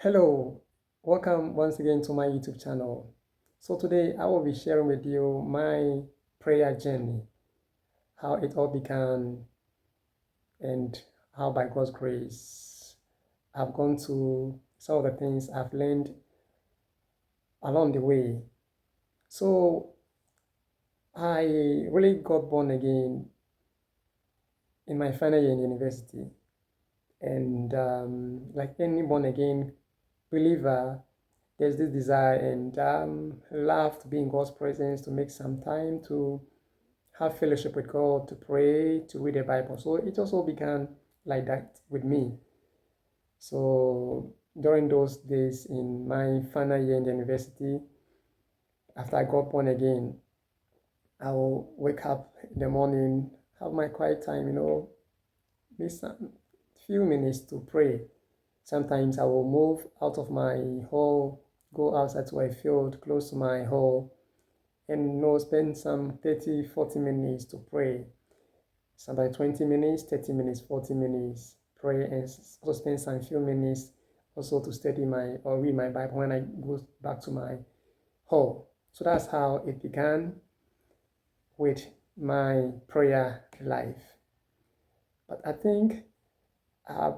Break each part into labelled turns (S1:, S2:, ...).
S1: Hello, welcome once again to my YouTube channel. So today I will be sharing with you my prayer journey, how it all began, and how by God's grace I've gone to some of the things I've learned along the way. So I really got born again in my final year in university, and like any born again believer, there's this desire and love to be in God's presence, to make some time to have fellowship with God, to pray, to read the Bible. So it also began like that with me. So during those days in my final year in the university, after I got born again, I will wake up in the morning, have my quiet time, miss a few minutes to pray. Sometimes I will move out of my hall, go outside to a field close to my hall, and spend some 30, 40 minutes to pray. Sometimes 20 minutes, 30 minutes, 40 minutes, pray, and also spend some few minutes also to study my or read my Bible when I go back to my hall. So that's how it began with my prayer life. But I think uh,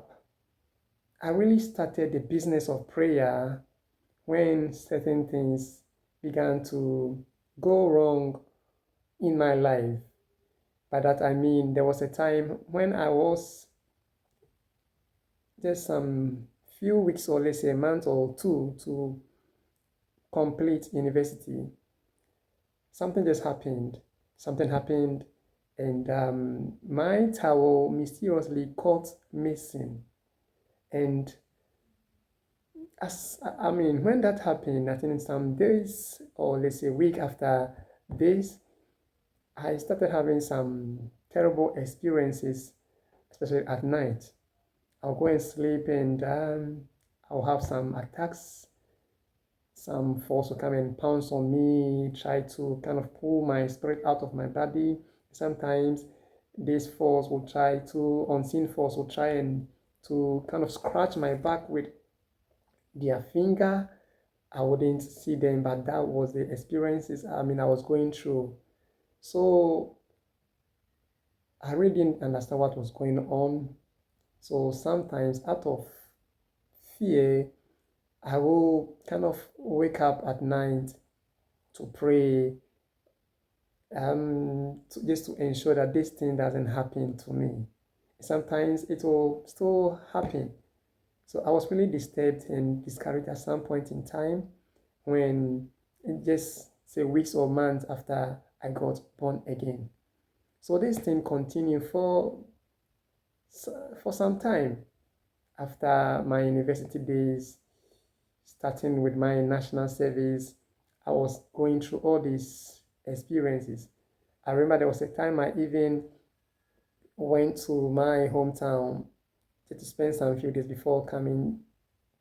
S1: I really started the business of prayer when certain things began to go wrong in my life. By that I mean there was a time when I was just some few weeks or let's say a month or two to complete university. Something just happened. Something happened, and my towel mysteriously got missing. And when that happened, I think some days or let's say a week after this, I started having some terrible experiences, especially at night. I'll go and sleep and I'll have some attacks. Some force will come and pounce on me, try to kind of pull my spirit out of my body. Sometimes this force will try to, unseen force will try and to kind of scratch my back with their finger. I wouldn't see them, but that was the experiences I was going through. So I really didn't understand what was going on. So sometimes out of fear, I will kind of wake up at night to pray, just to ensure that this thing doesn't happen to me. Sometimes it will still happen. So I was really disturbed and discouraged at some point in time when just say weeks or months after I got born again. So this thing continued for some time after my university days, starting with my national service. I was going through all these experiences. I remember there was a time I even went to my hometown to spend some few days before coming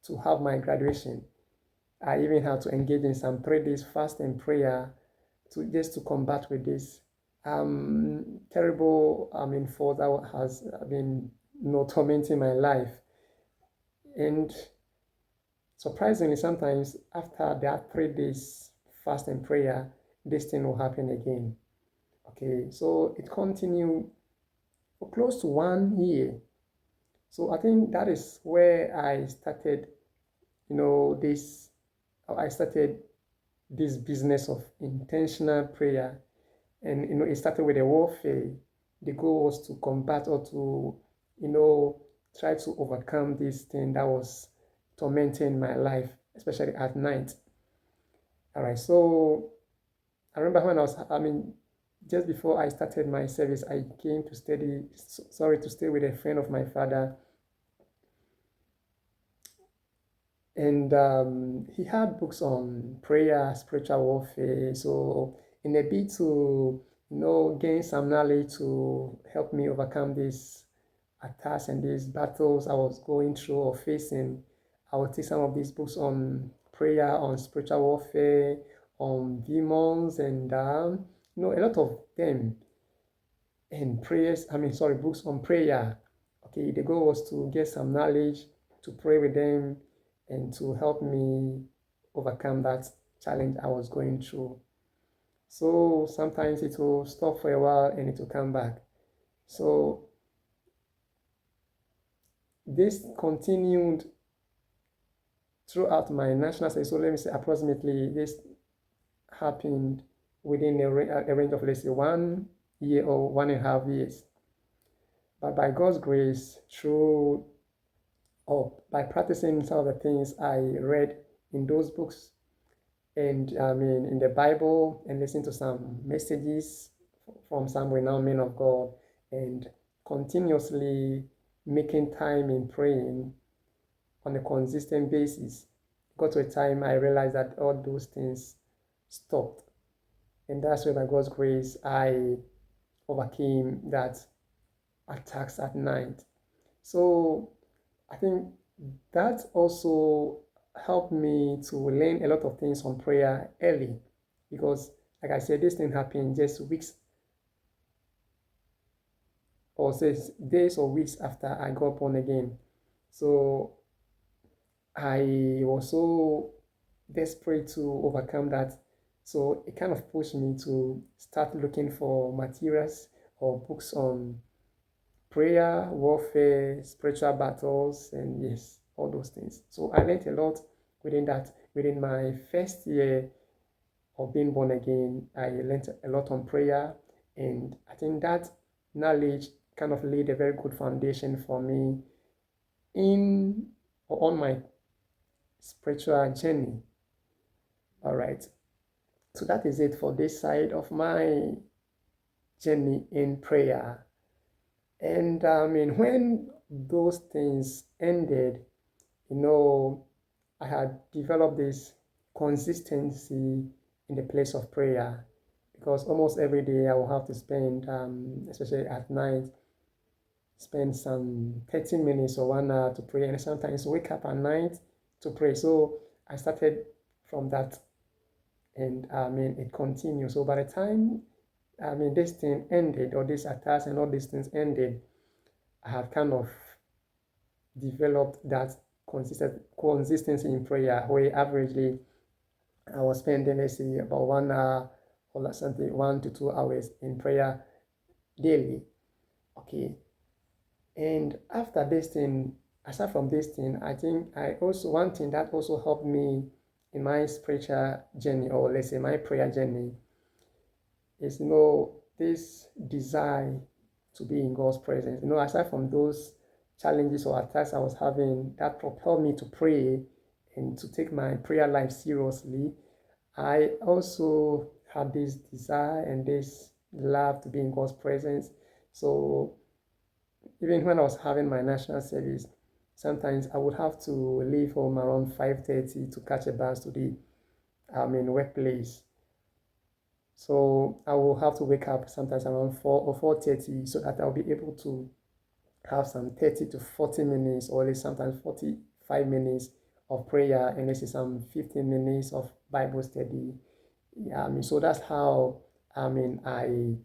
S1: to have my graduation. I even had to engage in some 3 days fast and prayer to just to combat with this terrible force that has been tormenting my life. And surprisingly, sometimes after that 3 days fast and prayer, this thing will happen again. Okay, so it continued for close to 1 year. So I think that is where I started, this. I started this business of intentional prayer, and it started with a warfare. The goal was to combat or to, try to overcome this thing that was tormenting my life, especially at night. All right, so I remember when just before I started my service, I came to to stay with a friend of my father. And he had books on prayer, spiritual warfare. So in a bit to, gain some knowledge to help me overcome these attacks and these battles I was going through or facing, I would take some of these books on prayer, on spiritual warfare, on demons, and a lot of them. And books on prayer. Okay, the goal was to get some knowledge, to pray with them, and to help me overcome that challenge I was going through. So sometimes it will stop for a while and it will come back. So this continued throughout my national studies. So let me say approximately this happened within a range of, let's say, 1 year or 1.5 years. But by God's grace, through or by practicing some of the things I read in those books and in the Bible, and listening to some messages from some renowned men of God, and continuously making time in praying on a consistent basis, got to a time I realized that all those things stopped. And that's where by God's grace I overcame that attacks at night. So I think that also helped me to learn a lot of things on prayer early, because like I said, this thing happened just weeks or say days or weeks after I got born again. So I was so desperate to overcome that. So it kind of pushed me to start looking for materials or books on prayer, warfare, spiritual battles, and yes, all those things. So I learned a lot within that. Within my first year of being born again, I learned a lot on prayer, and I think that knowledge kind of laid a very good foundation for me in or on my spiritual journey. All right. So that is it for this side of my journey in prayer. And when those things ended, I had developed this consistency in the place of prayer, because almost every day I will have to spend, especially at night, spend some 30 minutes or 1 hour to pray, and sometimes wake up at night to pray. So I started from that, and it continues. So by the time this thing ended, or this attacks and all these things ended, I have kind of developed that consistency in prayer, where averagely I was spending, let's say, about 1 hour or something, 1 to 2 hours in prayer daily. Okay. And after this thing, aside from this thing, I think one thing that also helped me in my spiritual journey, or let's say my prayer journey, is this desire to be in God's presence. Aside from those challenges or attacks I was having that propelled me to pray and to take my prayer life seriously, I also had this desire and this love to be in God's presence. So even when I was having my national service, sometimes I would have to leave home around 5:30 to catch a bus to the workplace. So I will have to wake up sometimes around 4 or 4:30, so that I'll be able to have some 30 to 40 minutes, or at least sometimes 45 minutes of prayer, and let's say some 15 minutes of Bible study. So that's how I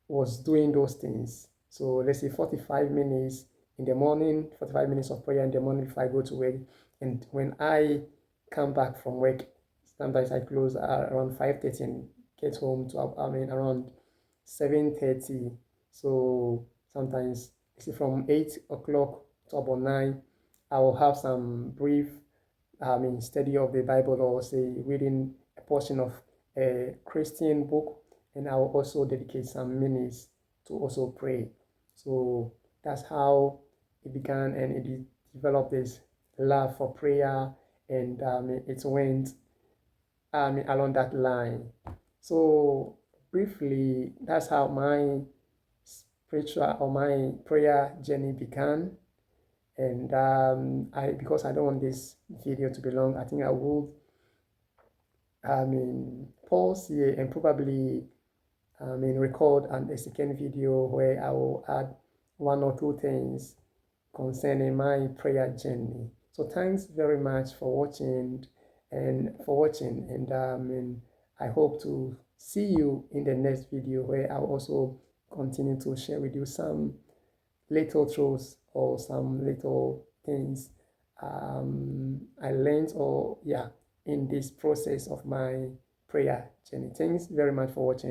S1: was doing those things. So let's say 45 minutes in the morning, 45 minutes of prayer in the morning before I go to work. And when I come back from work, sometimes I close around 5:30 and get home to around 7:30. So sometimes from 8 o'clock to about 9, I will have some brief study of the Bible, or say reading a portion of a Christian book, and I will also dedicate some minutes to also pray. So that's how it began, and it developed this love for prayer, and it went along that line. So briefly, that's how my spiritual or my prayer journey began. And because I don't want this video to be long, I think I will pause here and probably record a second video where I will add 1 or 2 things concerning my prayer journey. So thanks very much for watching, and I hope to see you in the next video, where I'll also continue to share with you some little truths or some little things I learned, or yeah, in this process of my prayer journey. Thanks very much for watching.